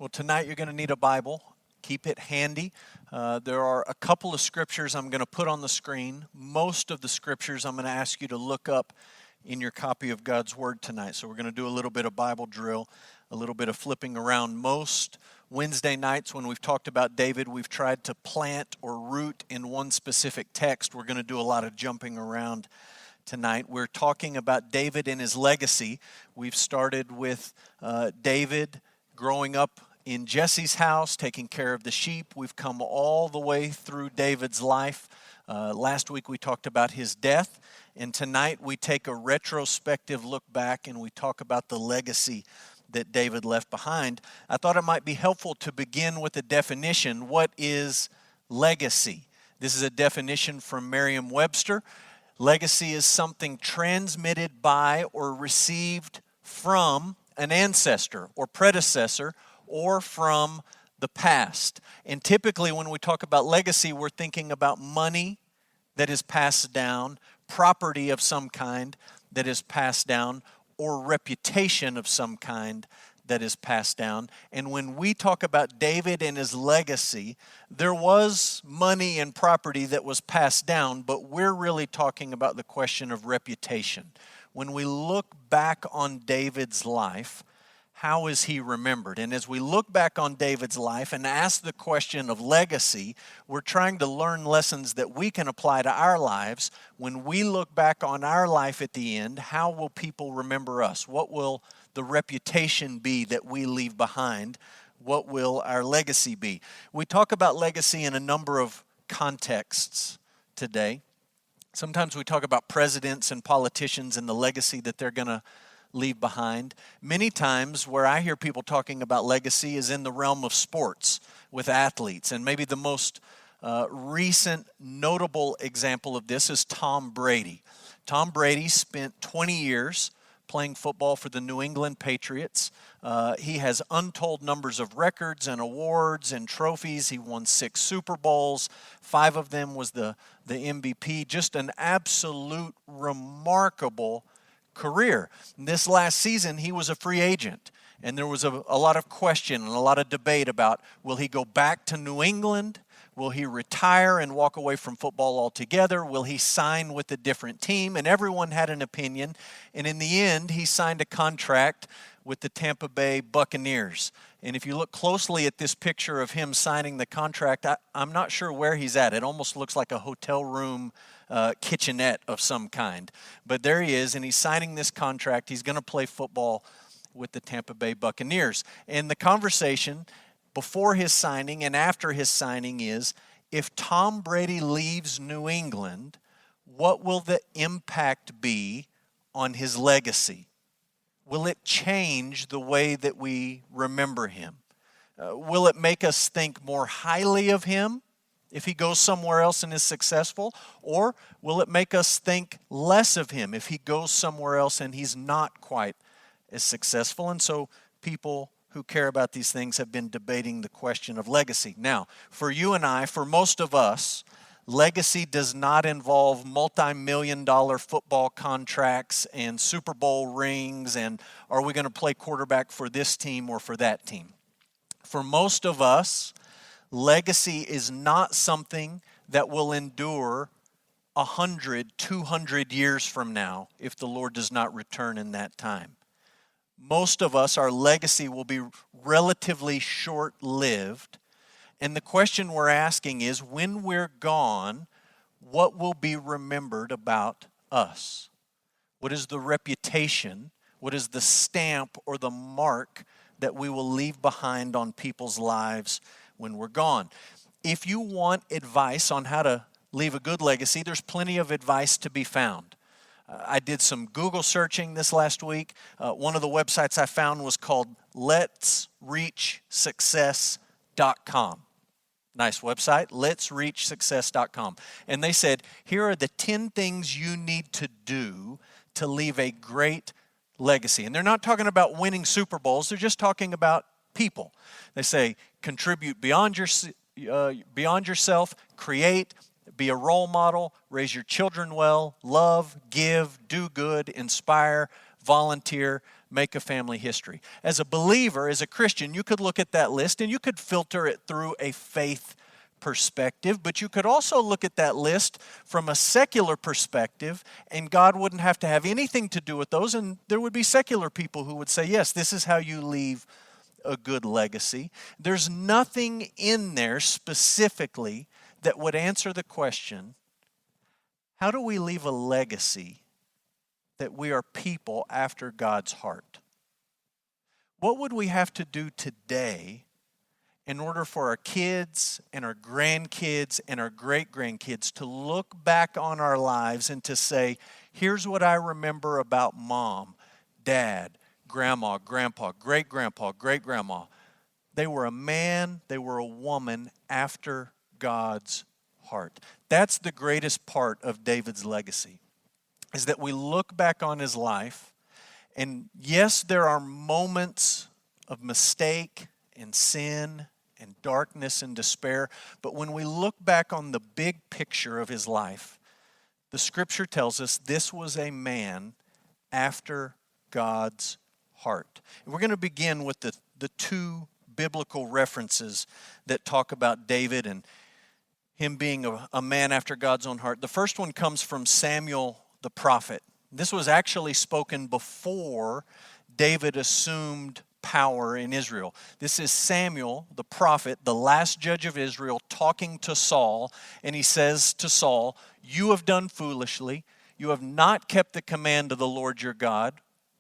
Well, tonight you're going to need a Bible. Keep it handy. There are a couple of scriptures I'm going to put on the screen. Most of the scriptures I'm going to ask you to look up in your copy of God's Word tonight. So we're going to do a little bit of Bible drill, a little bit of flipping around. Most Wednesday nights when we've talked about David, we've tried to plant or root in one specific text. We're going to do a lot of jumping around tonight. We're talking about David and his legacy. We've started with David growing up in Jesse's house, taking care of the sheep. We've come all the way through David's life. Last week we talked about his death, and tonight we take a retrospective look back and we talk about the legacy that David left behind. I thought it might be helpful to begin with a definition. What is legacy? This is a definition from Merriam-Webster. Legacy is something transmitted by or received from an ancestor or predecessor or from the past. And typically when we talk about legacy, we're thinking about money that is passed down, property of some kind that is passed down, or reputation of some kind that is passed down. And when we talk about David and his legacy, there was money and property that was passed down, but we're really talking about the question of reputation. When we look back on David's life, how is he remembered? And as we look back on David's life and ask the question of legacy, we're trying to learn lessons that we can apply to our lives. When we look back on our life at the end, how will people remember us? What will the reputation be that we leave behind? What will our legacy be? We talk about legacy in a number of contexts today. Sometimes we talk about presidents and politicians and the legacy that they're going to leave behind. Many times where I hear people talking about legacy is in the realm of sports with athletes. And maybe the most recent notable example of this is Tom Brady. Tom Brady spent 20 years playing football for the New England Patriots. He has untold numbers of records and awards and trophies. He won 6 Super Bowls. 5 of them was the MVP. Just an absolute remarkable career. This last season, he was a free agent, and there was a lot of question and a lot of debate about, will he go back to New England? Will he retire and walk away from football altogether? Will he sign with a different team? And everyone had an opinion, and in the end, he signed a contract with the Tampa Bay Buccaneers. And if you look closely at this picture of him signing the contract, I'm not sure where he's at. It almost looks like a hotel room kitchenette of some kind. But there he is, and he's signing this contract. He's going to play football with the Tampa Bay Buccaneers. And the conversation before his signing and after his signing is, if Tom Brady leaves New England, what will the impact be on his legacy? Will it change the way that we remember him? Will it make us think more highly of him if he goes somewhere else and is successful? Or will it make us think less of him if he goes somewhere else and he's not quite as successful? And so people who care about these things have been debating the question of legacy. Now, for you and I, for most of us, legacy does not involve multi-million-dollar football contracts and Super Bowl rings and are we going to play quarterback for this team or for that team. For most of us, legacy is not something that will endure 100, 200 years from now if the Lord does not return in that time. Most of us, our legacy will be relatively short-lived. And the question we're asking is, when we're gone, what will be remembered about us? What is the reputation? What is the stamp or the mark that we will leave behind on people's lives when we're gone? If you want advice on how to leave a good legacy, there's plenty of advice to be found. I did some Google searching this last week. One of the websites I found was called letsreachsuccess.com. Nice website, letsreachsuccess.com. And they said, here are the 10 things you need to do to leave a great legacy. And they're not talking about winning Super Bowls, they're just talking about people. They say, contribute beyond yourself, create, be a role model, raise your children well, love, give, do good, inspire, volunteer, make a family history. As a believer, as a Christian, you could look at that list and you could filter it through a faith perspective, but you could also look at that list from a secular perspective, and God wouldn't have to have anything to do with those, and there would be secular people who would say, yes, this is how you leave a good legacy. There's nothing in there specifically that would answer the question, how do we leave a legacy that we are people after God's heart? What would we have to do today in order for our kids and our grandkids and our great-grandkids to look back on our lives and to say, here's what I remember about mom, dad, grandma, grandpa, great-grandpa, great-grandma. They were a man, they were a woman after God's heart. That's the greatest part of David's legacy, is that we look back on his life, and yes, there are moments of mistake and sin and darkness and despair, but when we look back on the big picture of his life, the scripture tells us this was a man after God's heart. And we're going to begin with the two biblical references that talk about David and him being a man after God's own heart. The first one comes from Samuel the prophet. This was actually spoken before David assumed power in Israel. This is Samuel the prophet, the last judge of Israel, talking to Saul, and he says to Saul, you have done foolishly. You have not kept the command of the Lord your God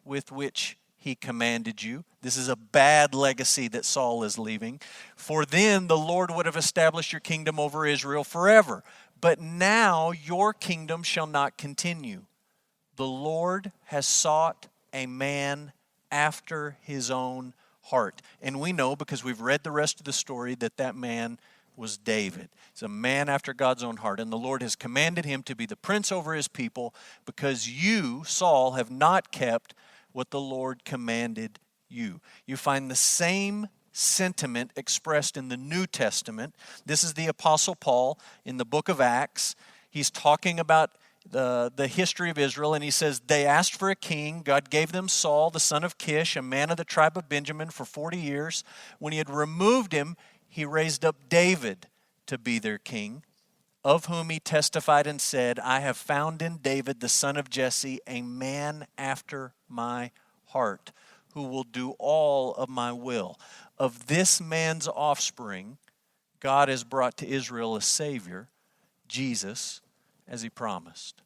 with which he commanded you. This is a bad legacy that Saul is leaving. For then the Lord would have established your kingdom over Israel forever. But now your kingdom shall not continue. The Lord has sought a man after his own heart. And we know, because we've read the rest of the story, that that man was David. He's a man after God's own heart. And the Lord has commanded him to be the prince over his people because you, Saul, have not kept what the Lord commanded you. You find the same sentiment expressed in the New Testament. This is the Apostle Paul in the book of Acts. He's talking about the history of Israel, and he says, they asked for a king. God gave them Saul, the son of Kish, a man of the tribe of Benjamin, for 40 years. When he had removed him, he raised up David to be their king, of whom he testified and said, I have found in David, the son of Jesse, a man after my heart, who will do all of my will. Of this man's offspring, God has brought to Israel a Savior, Jesus, as he promised.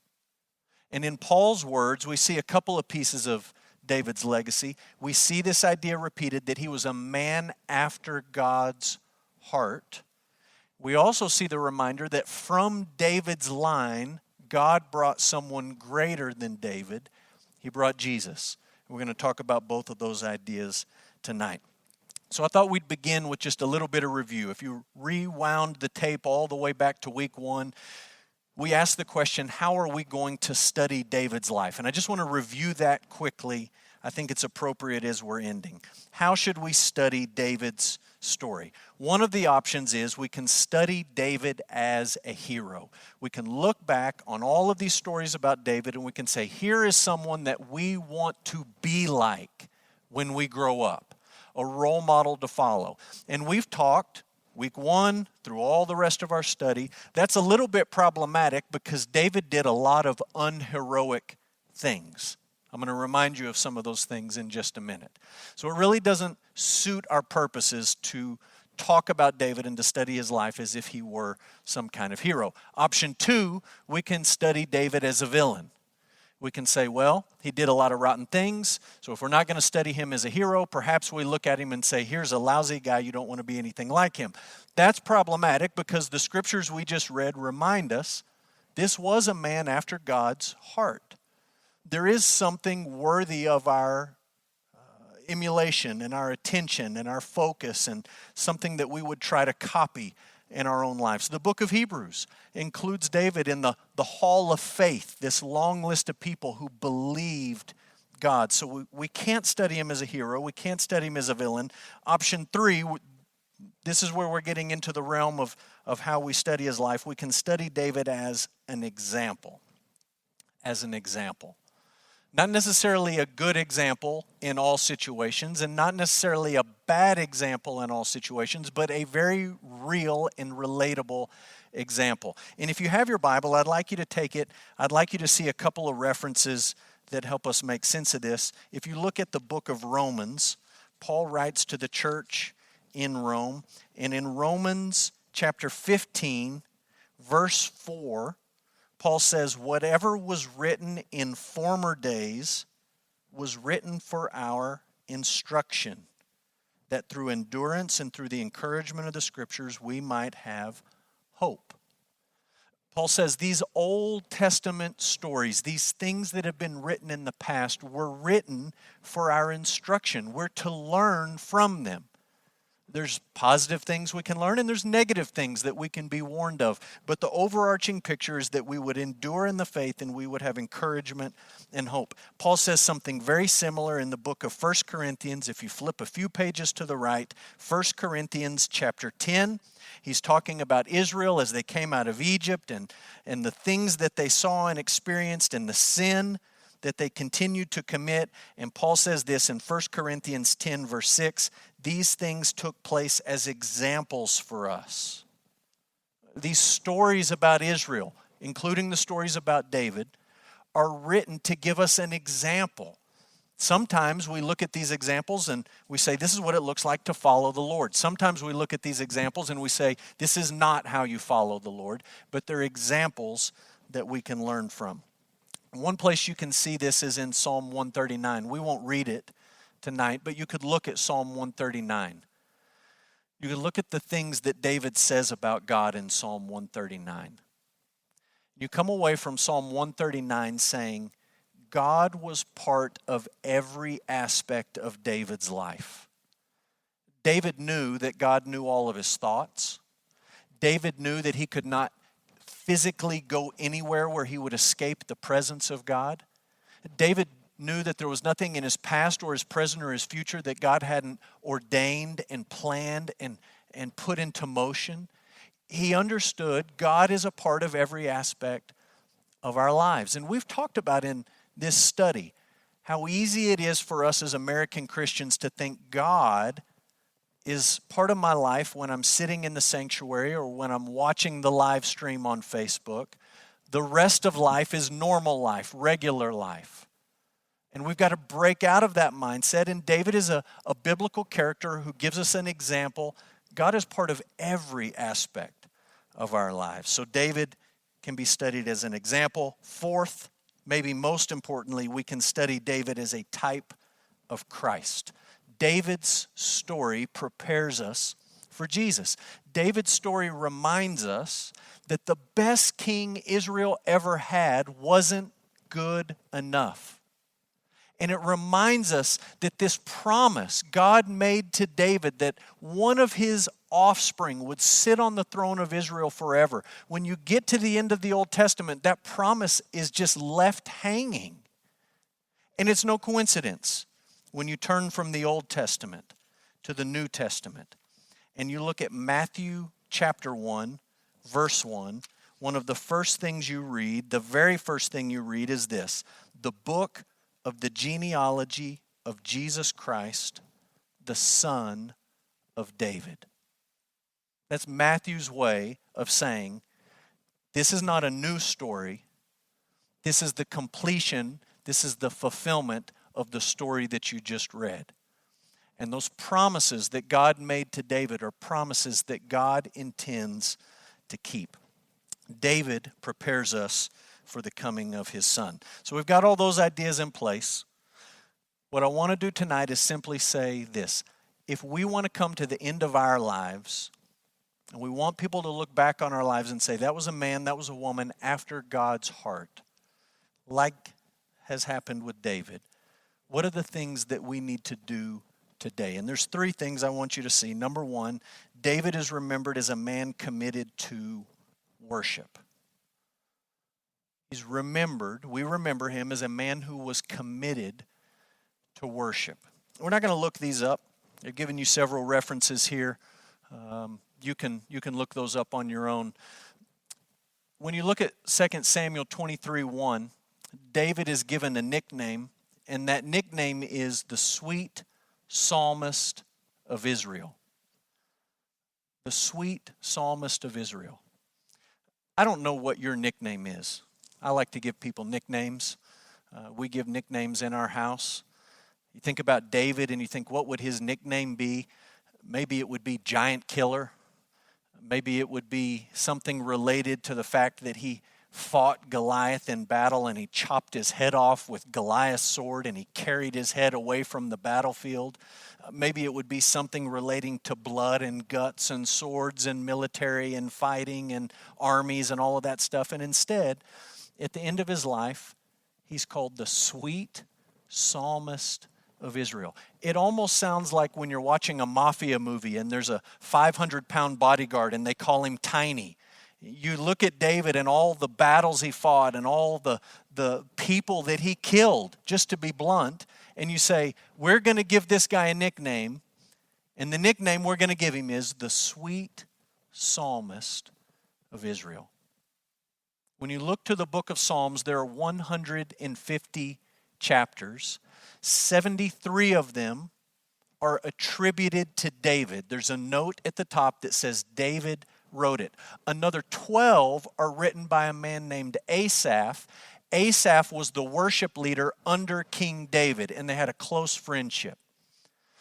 And in Paul's words, we see a couple of pieces of David's legacy. We see this idea repeated that he was a man after God's heart. We also see the reminder that from David's line, God brought someone greater than David. He brought Jesus. We're going to talk about both of those ideas tonight. So I thought we'd begin with just a little bit of review. If you rewound the tape all the way back to week 1, we asked the question, how are we going to study David's life? And I just want to review that quickly. I think it's appropriate as we're ending. How should we study David's story? One of the options is we can study David as a hero. We can look back on all of these stories about David and we can say, here is someone that we want to be like when we grow up, a role model to follow. And we've talked week 1 through all the rest of our study. That's a little bit problematic because David did a lot of unheroic things. I'm going to remind you of some of those things in just a minute. So it really doesn't suit our purposes to talk about David and to study his life as if he were some kind of hero. Option 2, we can study David as a villain. We can say, well, he did a lot of rotten things, so if we're not going to study him as a hero, perhaps we look at him and say, here's a lousy guy, you don't want to be anything like him. That's problematic because the scriptures we just read remind us this was a man after God's heart. There is something worthy of our emulation and our attention and our focus and something that we would try to copy in our own lives. The book of Hebrews includes David in the hall of faith, this long list of people who believed God. So we can't study him as a hero. We can't study him as a villain. Option 3, this is where we're getting into the realm of how we study his life. We can study David as an example. As an example. Not necessarily a good example in all situations, and not necessarily a bad example in all situations, but a very real and relatable example. And if you have your Bible, I'd like you to take it. I'd like you to see a couple of references that help us make sense of this. If you look at the book of Romans, Paul writes to the church in Rome, and in Romans chapter 15, verse 4, Paul says, "Whatever was written in former days was written for our instruction, that through endurance and through the encouragement of the Scriptures we might have hope." Paul says these Old Testament stories, these things that have been written in the past, were written for our instruction. We're to learn from them. There's positive things we can learn, and there's negative things that we can be warned of. But the overarching picture is that we would endure in the faith and we would have encouragement and hope. Paul says something very similar in the book of 1 Corinthians. If you flip a few pages to the right, 1 Corinthians chapter 10, he's talking about Israel as they came out of Egypt and the things that they saw and experienced and the sin that they continued to commit. And Paul says this in 1 Corinthians 10, verse 6, "These things took place as examples for us." These stories about Israel, including the stories about David, are written to give us an example. Sometimes we look at these examples and we say, this is what it looks like to follow the Lord. Sometimes we look at these examples and we say, this is not how you follow the Lord, but they're examples that we can learn from. One place you can see this is in Psalm 139. We won't read it tonight, but you could look at Psalm 139. You could look at the things that David says about God in Psalm 139. You come away from Psalm 139 saying, God was part of every aspect of David's life. David knew that God knew all of his thoughts. David knew that he could not physically go anywhere where he would escape the presence of God. David knew that there was nothing in his past or his present or his future that God hadn't ordained and planned and put into motion. He understood God is a part of every aspect of our lives. And we've talked about in this study how easy it is for us as American Christians to think God is part of my life when I'm sitting in the sanctuary or when I'm watching the live stream on Facebook. The rest of life is normal life, regular life. And we've got to break out of that mindset. And David is a biblical character who gives us an example. God is part of every aspect of our lives. So David can be studied as an example. Fourth, maybe most importantly, we can study David as a type of Christ. David's story prepares us for Jesus. David's story reminds us that the best king Israel ever had wasn't good enough. And it reminds us that this promise God made to David that one of his offspring would sit on the throne of Israel forever. When you get to the end of the Old Testament, that promise is just left hanging. And it's no coincidence when you turn from the Old Testament to the New Testament and you look at Matthew chapter 1, verse 1, one of the first things you read, the very first thing you read is this: the book of the genealogy of Jesus Christ, the son of David. That's Matthew's way of saying, this is not a new story. This is the completion, this is the fulfillment of the story that you just read. And those promises that God made to David are promises that God intends to keep. David prepares us for the coming of his son. So we've got all those ideas in place. What I want to do tonight is simply say this: if we want to come to the end of our lives, and we want people to look back on our lives and say, that was a man, that was a woman after God's heart, like has happened with David, what are the things that we need to do today? And there's three things I want you to see. Number one, David is remembered as a man committed to worship. He's remembered, we remember him as a man who was committed to worship. We're not going to look these up. They've given you several references here. You can look those up on your own. When you look at 2 Samuel 23:1, David is given a nickname, and that nickname is the sweet psalmist of Israel. The sweet psalmist of Israel. I don't know what your nickname is. I like to give people nicknames. We give nicknames in our house. You think about David and you think, what would his nickname be? Maybe it would be Giant Killer. Maybe it would be something related to the fact that he fought Goliath in battle and he chopped his head off with Goliath's sword and he carried his head away from the battlefield. Maybe it would be something relating to blood and guts and swords and military and fighting and armies and all of that stuff. And instead, at the end of his life, he's called the sweet psalmist of Israel. It almost sounds like when you're watching a mafia movie and there's a 500-pound bodyguard and they call him Tiny. You look at David and all the battles he fought and all the people that he killed, just to be blunt, and you say, we're going to give this guy a nickname, and the nickname we're going to give him is the sweet psalmist of Israel. When you look to the book of Psalms, there are 150 chapters. 73 of them are attributed to David. There's a note at the top that says David wrote it. Another 12 are written by a man named Asaph. Asaph was the worship leader under King David, and they had a close friendship.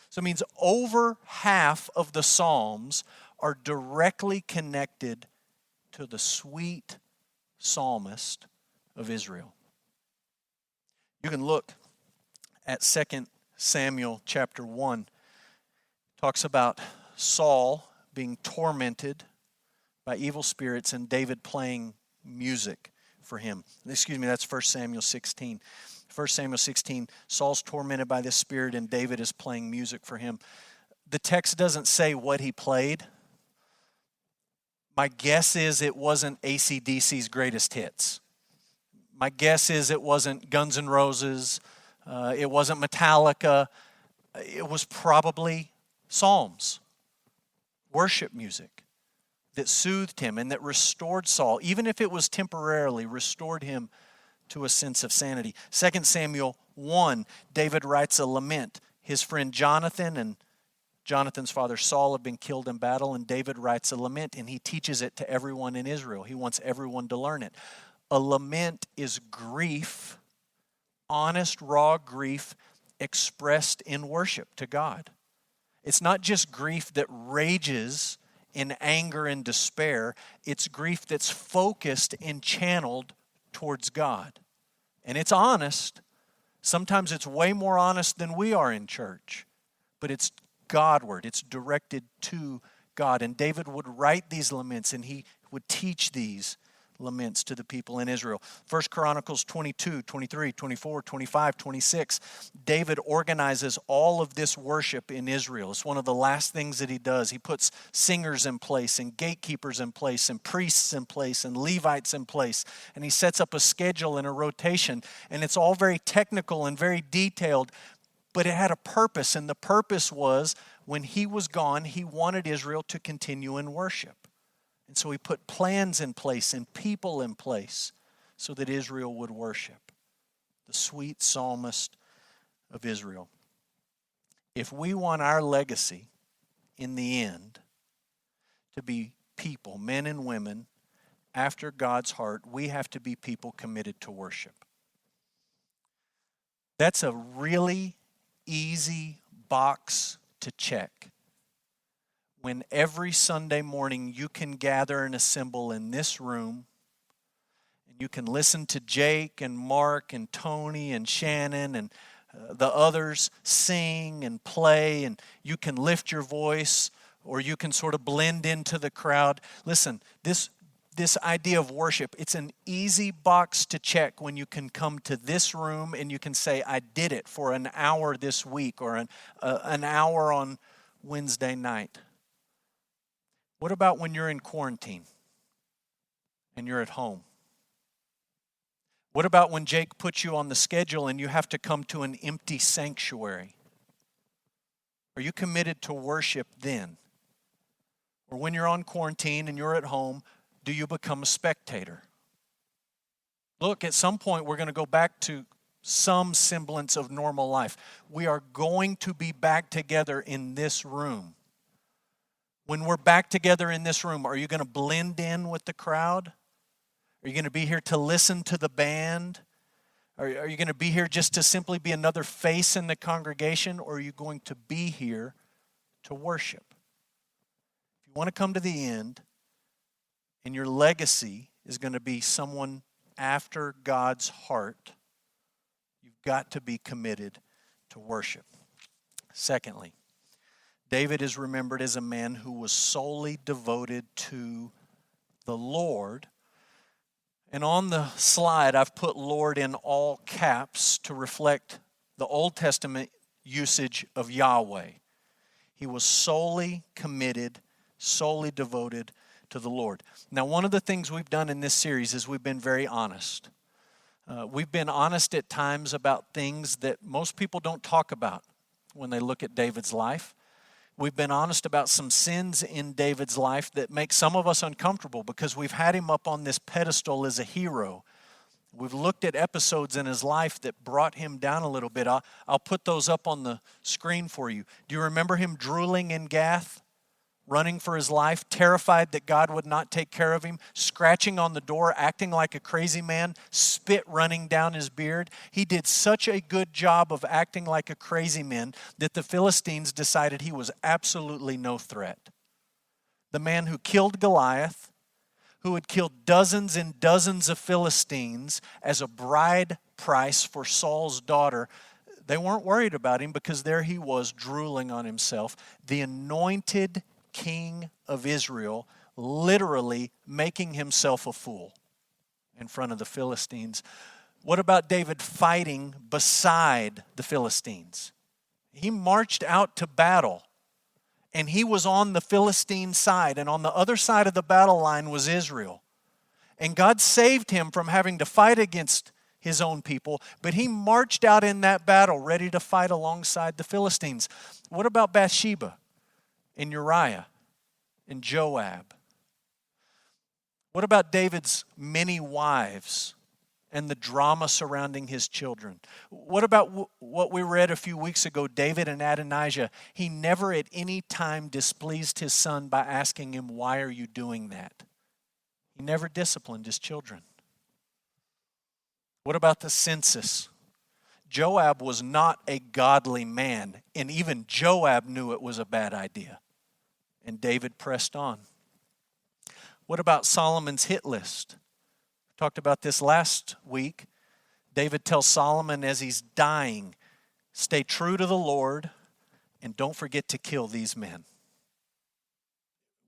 So it means over half of the Psalms are directly connected to the sweet psalmist of Israel. You can look at 2 Samuel chapter 1. It talks about Saul being tormented by evil spirits and David playing music for him. That's 1 Samuel 16. 1 Samuel 16, Saul's tormented by this spirit and David is playing music for him. The text doesn't say what he played. My guess is it wasn't AC/DC's greatest hits. My guess is it wasn't Guns N' Roses. It wasn't Metallica. It was probably psalms, worship music that soothed him and that restored Saul, even if it was temporarily, restored him to a sense of sanity. 2 Samuel 1, David writes a lament. His friend Jonathan and Jonathan's father Saul have been killed in battle, and David writes a lament, and he teaches it to everyone in Israel. He wants everyone to learn it. A lament is grief, honest, raw grief expressed in worship to God. It's not just grief that rages in anger and despair. It's grief that's focused and channeled towards God. And it's honest. Sometimes it's way more honest than we are in church. But it's Godward. It's directed to God. And David would write these laments and he would teach these laments to the people in Israel. 1 Chronicles 22, 23, 24, 25, 26. David organizes all of this worship in Israel. It's one of the last things that he does. He puts singers in place and gatekeepers in place and priests in place and Levites in place. And he sets up a schedule and a rotation. And it's all very technical and very detailed, but it had a purpose. And the purpose was when he was gone, he wanted Israel to continue in worship. And so he put plans in place and people in place so that Israel would worship. The sweet psalmist of Israel. If we want our legacy in the end to be people, men and women, after God's heart, we have to be people committed to worship. That's a really easy box to check. When every Sunday morning you can gather and assemble in this room, and you can listen to Jake and Mark and Tony and Shannon and the others sing and play, and you can lift your voice or you can sort of blend into the crowd. Listen, this idea of worship, it's an easy box to check when you can come to this room and you can say, I did it for an hour this week or an hour on Wednesday night. What about when you're in quarantine and you're at home? What about when Jake puts you on the schedule and you have to come to an empty sanctuary? Are you committed to worship then? Or when you're on quarantine and you're at home, do you become a spectator? Look, at some point we're going to go back to some semblance of normal life. We are going to be back together in this room. When we're back together in this room, are you going to blend in with the crowd? Are you going to be here to listen to the band? Are you going to be here just to simply be another face in the congregation? Or are you going to be here to worship? If you want to come to the end, and your legacy is going to be someone after God's heart, you've got to be committed to worship. Secondly, David is remembered as a man who was solely devoted to the Lord. And on the slide, I've put Lord in all caps to reflect the Old Testament usage of Yahweh. He was solely committed, solely devoted to the Lord. Now, one of the things we've done in this series is we've been very honest. We've been honest at times about things that most people don't talk about when they look at David's life. We've been honest about some sins in David's life that make some of us uncomfortable because we've had him up on this pedestal as a hero. We've looked at episodes in his life that brought him down a little bit. I'll put those up on the screen for you. Do you remember him drooling in Gath? Running for his life, terrified that God would not take care of him, scratching on the door, acting like a crazy man, spit running down his beard. He did such a good job of acting like a crazy man that the Philistines decided he was absolutely no threat. The man who killed Goliath, who had killed dozens and dozens of Philistines as a bride price for Saul's daughter, they weren't worried about him because there he was drooling on himself. The anointed King of Israel, literally making himself a fool in front of the Philistines. What about David fighting beside the Philistines? He marched out to battle, and he was on the Philistine side, and on the other side of the battle line was Israel. And God saved him from having to fight against his own people, but he marched out in that battle ready to fight alongside the Philistines. What about Bathsheba? And Uriah and Joab? What about David's many wives and the drama surrounding his children? What about what we read a few weeks ago, David and Adonijah? He never at any time displeased his son by asking him, "Why are you doing that?" He never disciplined his children. What about the census? Joab was not a godly man, and even Joab knew it was a bad idea. And David pressed on. What about Solomon's hit list? We talked about this last week. David tells Solomon as he's dying, stay true to the Lord and don't forget to kill these men.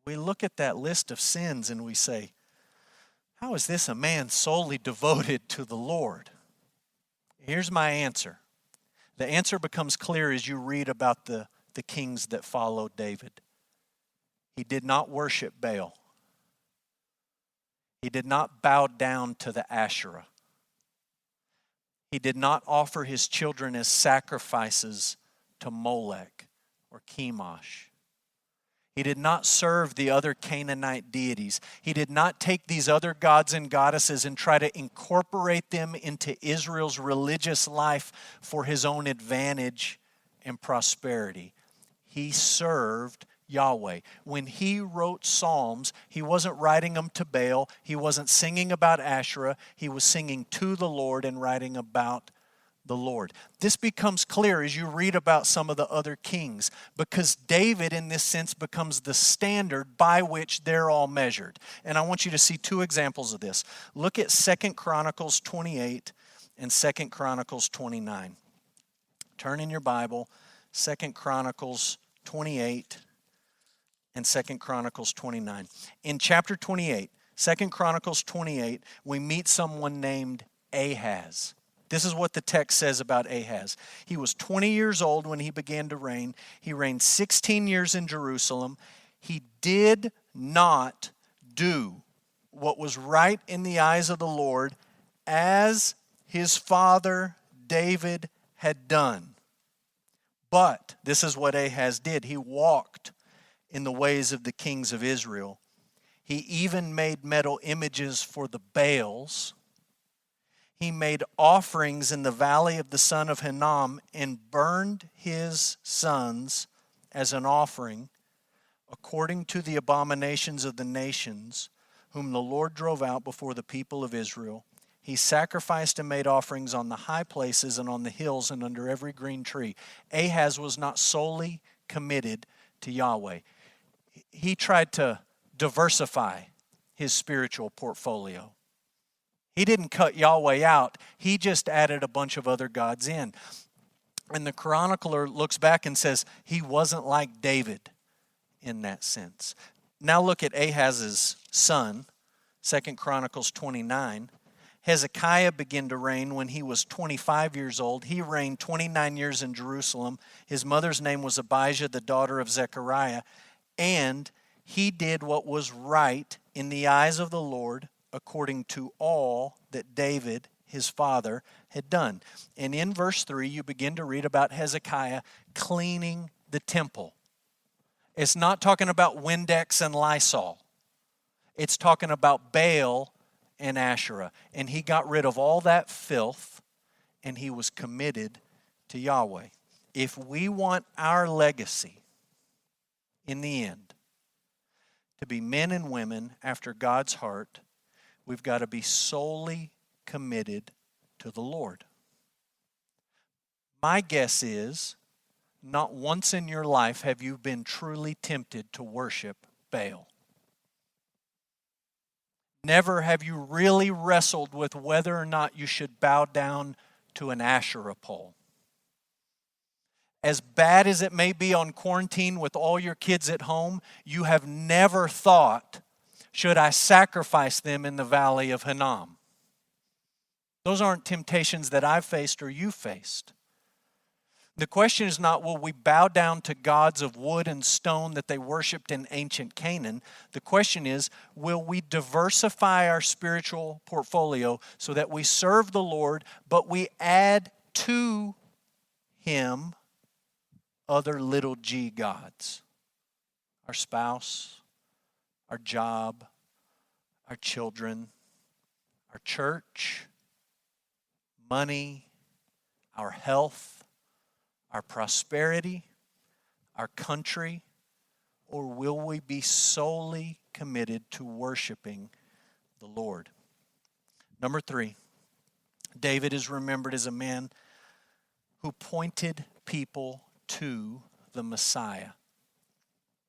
We look at that list of sins and we say, how is this a man solely devoted to the Lord? Here's my answer. The answer becomes clear as you read about the kings that followed David. He did not worship Baal. He did not bow down to the Asherah. He did not offer his children as sacrifices to Molech or Chemosh. He did not serve the other Canaanite deities. He did not take these other gods and goddesses and try to incorporate them into Israel's religious life for his own advantage and prosperity. He served Yahweh. When he wrote Psalms, he wasn't writing them to Baal. He wasn't singing about Asherah. He was singing to the Lord and writing about the Lord. This becomes clear as you read about some of the other kings, because David in this sense becomes the standard by which they're all measured. And I want you to see two examples of this. Look at 2 Chronicles 28 and 2 Chronicles 29. Turn in your Bible, 2 Chronicles 28 and 2 Chronicles 29. In chapter 28, 2 Chronicles 28, we meet someone named Ahaz. This is what the text says about Ahaz. He was 20 years old when he began to reign. He reigned 16 years in Jerusalem. He did not do what was right in the eyes of the Lord as his father David had done. But this is what Ahaz did. He walked in the ways of the kings of Israel. He even made metal images for the Baals. He made offerings in the valley of the son of Hinnom and burned his sons as an offering according to the abominations of the nations whom the Lord drove out before the people of Israel. He sacrificed and made offerings on the high places and on the hills and under every green tree. Ahaz was not solely committed to Yahweh. He tried to diversify his spiritual portfolio. He didn't cut Yahweh out. He just added a bunch of other gods in. And the chronicler looks back and says he wasn't like David in that sense. Now look at Ahaz's son, 2 Chronicles 29. Hezekiah began to reign when he was 25 years old. He reigned 29 years in Jerusalem. His mother's name was Abijah, the daughter of Zechariah. And he did what was right in the eyes of the Lord, according to all that David, his father, had done. And in verse 3, you begin to read about Hezekiah cleaning the temple. It's not talking about Windex and Lysol. It's talking about Baal and Asherah. And he got rid of all that filth, and he was committed to Yahweh. If we want our legacy in the end to be men and women after God's heart, we've got to be solely committed to the Lord. My guess is, not once in your life have you been truly tempted to worship Baal. Never have you really wrestled with whether or not you should bow down to an Asherah pole. As bad as it may be on quarantine with all your kids at home, you have never thought, should I sacrifice them in the valley of Hinnom? Those aren't temptations that I've faced or you faced. The question is not, will we bow down to gods of wood and stone that they worshipped in ancient Canaan? The question is, will we diversify our spiritual portfolio so that we serve the Lord, but we add to Him other little g gods? Our spouse, our job, our children, our church, money, our health, our prosperity, our country, or will we be solely committed to worshiping the Lord? Number 3, David is remembered as a man who pointed people to the Messiah.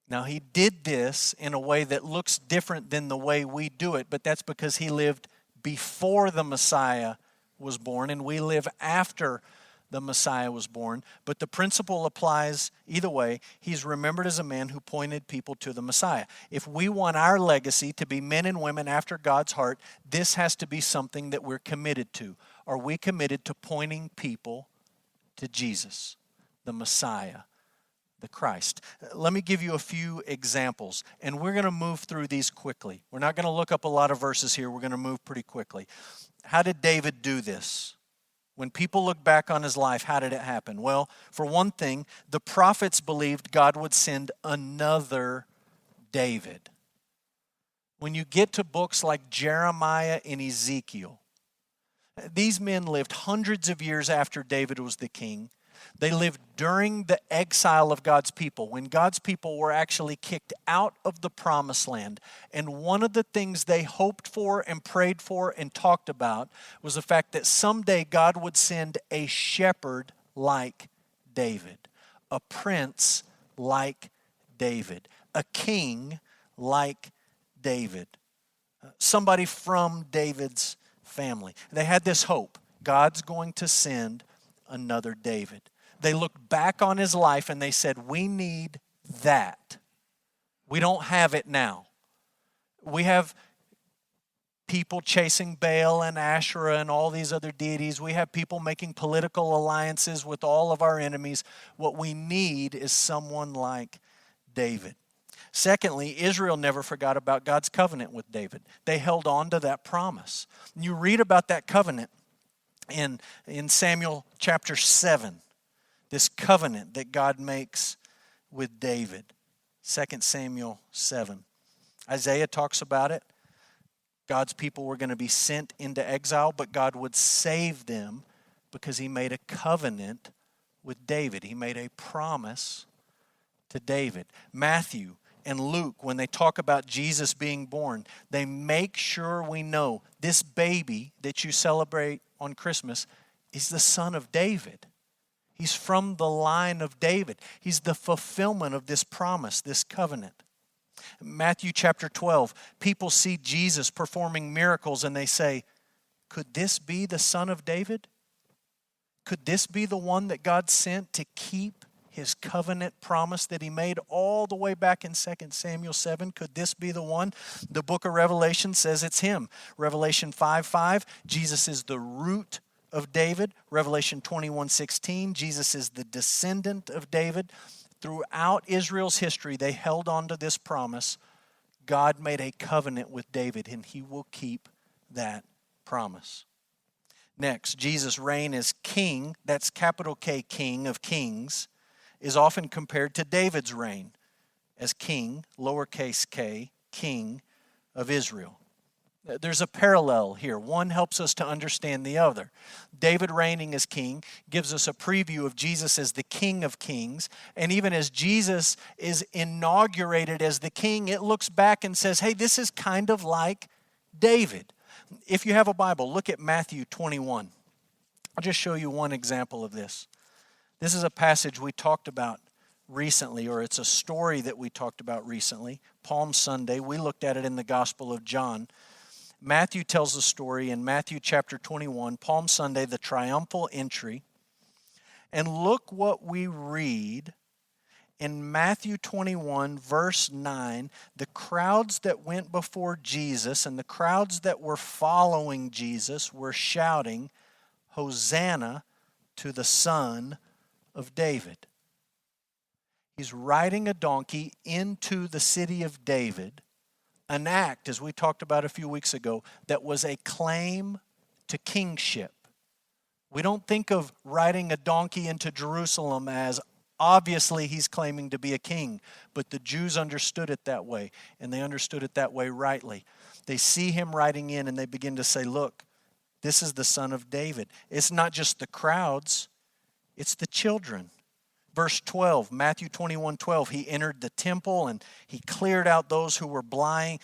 Now, he did this in a way that looks different than the way we do it, but that's because he lived before the Messiah was born, and we live after the Messiah was born. But the principle applies either way. He's remembered as a man who pointed people to the Messiah. If we want our legacy to be men and women after God's heart, this has to be something that we're committed to. Are we committed to pointing people to Jesus, the Messiah, the Christ? Let me give you a few examples, and we're going to move through these quickly. We're not going to look up a lot of verses here. We're going to move pretty quickly. How did David do this? When people look back on his life, how did it happen? Well, for one thing, the prophets believed God would send another David. When you get to books like Jeremiah and Ezekiel, these men lived hundreds of years after David was the king. They lived during the exile of God's people, when God's people were actually kicked out of the promised land. And one of the things they hoped for and prayed for and talked about was the fact that someday God would send a shepherd like David, a prince like David, a king like David, somebody from David's family. They had this hope. God's going to send another David. They looked back on his life and they said, we need that. We don't have it now. We have people chasing Baal and Asherah and all these other deities. We have people making political alliances with all of our enemies. What we need is someone like David. Secondly, Israel never forgot about God's covenant with David. They held on to that promise. You read about that covenant in Samuel chapter 7. This covenant that God makes with David. 2 Samuel 7. Isaiah talks about it. God's people were going to be sent into exile, but God would save them because he made a covenant with David. He made a promise to David. Matthew and Luke, when they talk about Jesus being born, they make sure we know this baby that you celebrate on Christmas is the son of David. He's from the line of David. He's the fulfillment of this promise, this covenant. Matthew chapter 12, people see Jesus performing miracles and they say, could this be the son of David? Could this be the one that God sent to keep his covenant promise that he made all the way back in 2 Samuel 7? Could this be the one? The book of Revelation says it's him. Revelation 5:5, Jesus is the root of David. Revelation 21:16, Jesus is the descendant of David. Throughout Israel's history, they held on to this promise. God made a covenant with David, and he will keep that promise. Next, Jesus' reign as king, that's capital K, King of Kings, is often compared to David's reign as king, lowercase k, king of Israel. There's a parallel here. One helps us to understand the other. David reigning as king gives us a preview of Jesus as the King of Kings. And even as Jesus is inaugurated as the king, it looks back and says, hey, this is kind of like David. If you have a Bible, look at Matthew 21. I'll just show you one example of this. This is a passage we talked about recently, or it's a story that we talked about recently. Palm Sunday, we looked at it in the Gospel of John. Matthew tells the story in Matthew chapter 21, Palm Sunday, the triumphal entry. And look what we read in Matthew 21, verse 9. The crowds that went before Jesus and the crowds that were following Jesus were shouting, Hosanna to the Son of David. He's riding a donkey into the city of David. An act, as we talked about a few weeks ago, that was a claim to kingship. We don't think of riding a donkey into Jerusalem as obviously he's claiming to be a king, but the Jews understood it that way, and they understood it that way rightly. They see him riding in and they begin to say, look, this is the Son of David. It's not just the crowds, it's the children. Verse 12, Matthew 21:12, he entered the temple and he cleared out those who were buying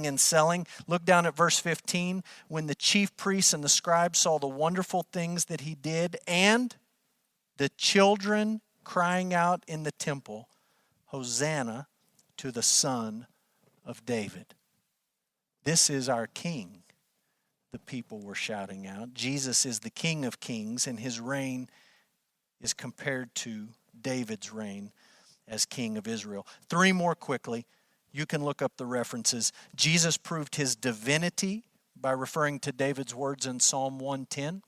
and selling. Look down at verse 15. When the chief priests and the scribes saw the wonderful things that he did, and the children crying out in the temple, Hosanna to the Son of David. This is our King, the people were shouting out. Jesus is the King of Kings, and his reign is compared to David's reign as king of Israel. Three more quickly. You can look up the references. Jesus proved his divinity by referring to David's words in Psalm 110.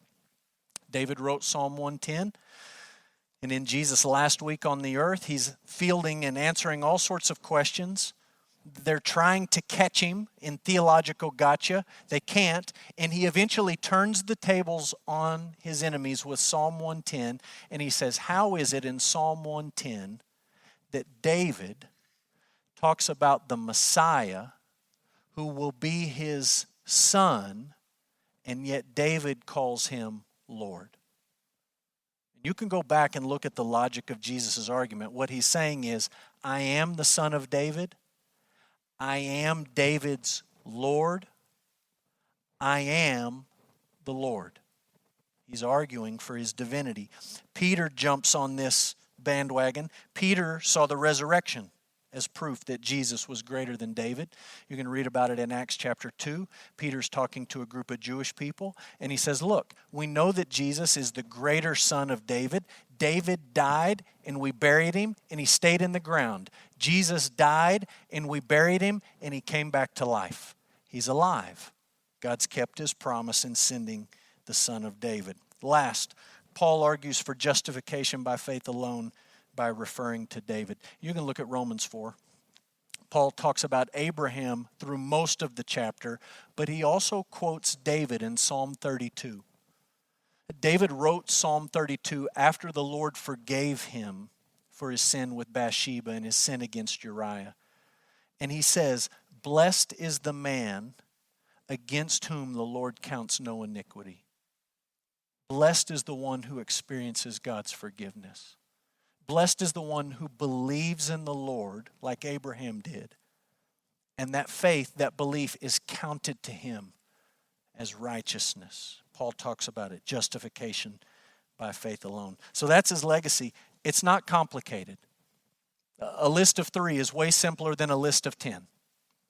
David wrote Psalm 110. And in Jesus' last week on the earth, he's fielding and answering all sorts of questions. They're trying to catch him in theological gotcha. They can't. And he eventually turns the tables on his enemies with Psalm 110. And he says, how is it in Psalm 110 that David talks about the Messiah who will be his son, and yet David calls him Lord? You can go back and look at the logic of Jesus' argument. What he's saying is, I am the son of David. I am David's Lord. I am the Lord. He's arguing for his divinity. Peter jumps on this bandwagon. Peter saw the resurrection as proof that Jesus was greater than David. You can read about it in Acts chapter 2. Peter's talking to a group of Jewish people, and he says, look, we know that Jesus is the greater son of David. David died, and we buried him, and he stayed in the ground. Jesus died, and we buried him, and he came back to life. He's alive. God's kept his promise in sending the Son of David. Last, Paul argues for justification by faith alone by referring to David. You can look at Romans 4. Paul talks about Abraham through most of the chapter, but he also quotes David in Psalm 32. David wrote Psalm 32 after the Lord forgave him for his sin with Bathsheba and his sin against Uriah. And he says, blessed is the man against whom the Lord counts no iniquity. Blessed is the one who experiences God's forgiveness. Blessed is the one who believes in the Lord like Abraham did. And that faith, that belief is counted to him as righteousness. Paul talks about it, justification by faith alone. So that's his legacy. It's not complicated. A list of 3 is way simpler than a list of 10.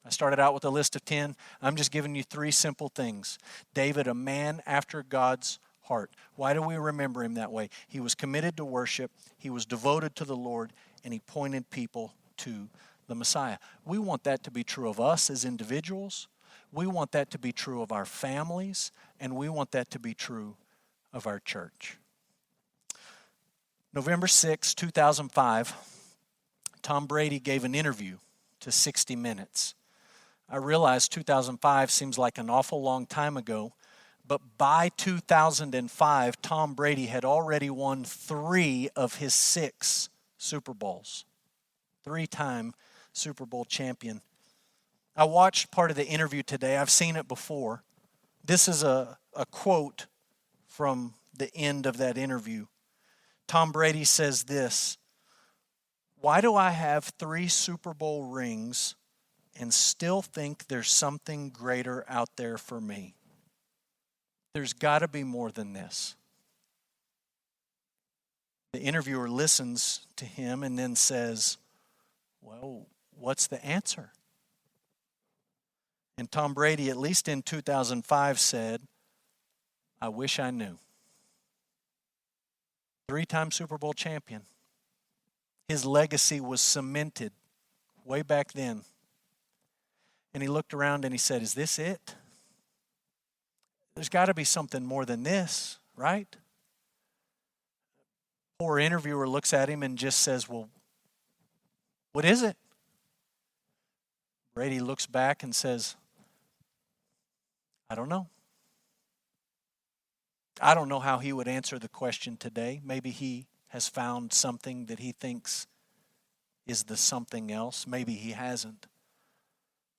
I started out with a list of 10. I'm just giving you 3 simple things. David, a man after God's heart. Why do we remember him that way? He was committed to worship, he was devoted to the Lord, and he pointed people to the Messiah. We want that to be true of us as individuals. We want that to be true of our families, and we want that to be true of our church. November 6, 2005, Tom Brady gave an interview to 60 Minutes. I realize 2005 seems like an awful long time ago, but by 2005, Tom Brady had already won 3 of his 6 Super Bowls. 3-time Super Bowl champion. I watched part of the interview today. I've seen it before. This is a quote from the end of that interview. Tom Brady says this, "Why do I have 3 Super Bowl rings and still think there's something greater out there for me? There's got to be more than this." The interviewer listens to him and then says, "Well, what's the answer?" And Tom Brady, at least in 2005, said, "I wish I knew." 3-time Super Bowl champion. His legacy was cemented way back then. And he looked around and he said, "Is this it? There's got to be something more than this, right?" Poor interviewer looks at him and just says, "Well, what is it?" Brady looks back and says, "I don't know." I don't know how he would answer the question today. Maybe he has found something that he thinks is the something else. Maybe he hasn't.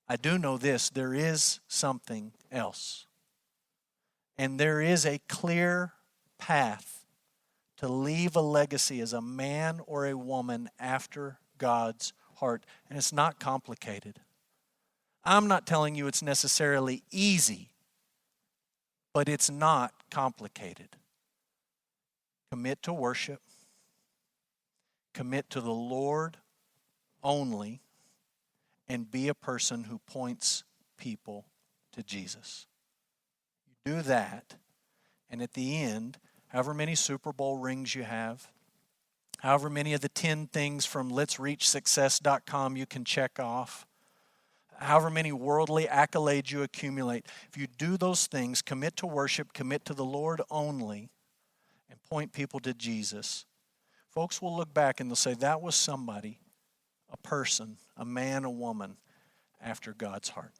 I do know this, there is something else. And there is a clear path to leave a legacy as a man or a woman after God's heart. And it's not complicated. I'm not telling you it's necessarily easy, but it's not complicated. Commit to worship. Commit to the Lord only. And be a person who points people to Jesus. You do that, and at the end, however many Super Bowl rings you have, however many of the 10 things from letsreachsuccess.com you can check off, however many worldly accolades you accumulate, if you do those things, commit to worship, commit to the Lord only, and point people to Jesus, folks will look back and they'll say, that was somebody, a person, a man, a woman, after God's heart.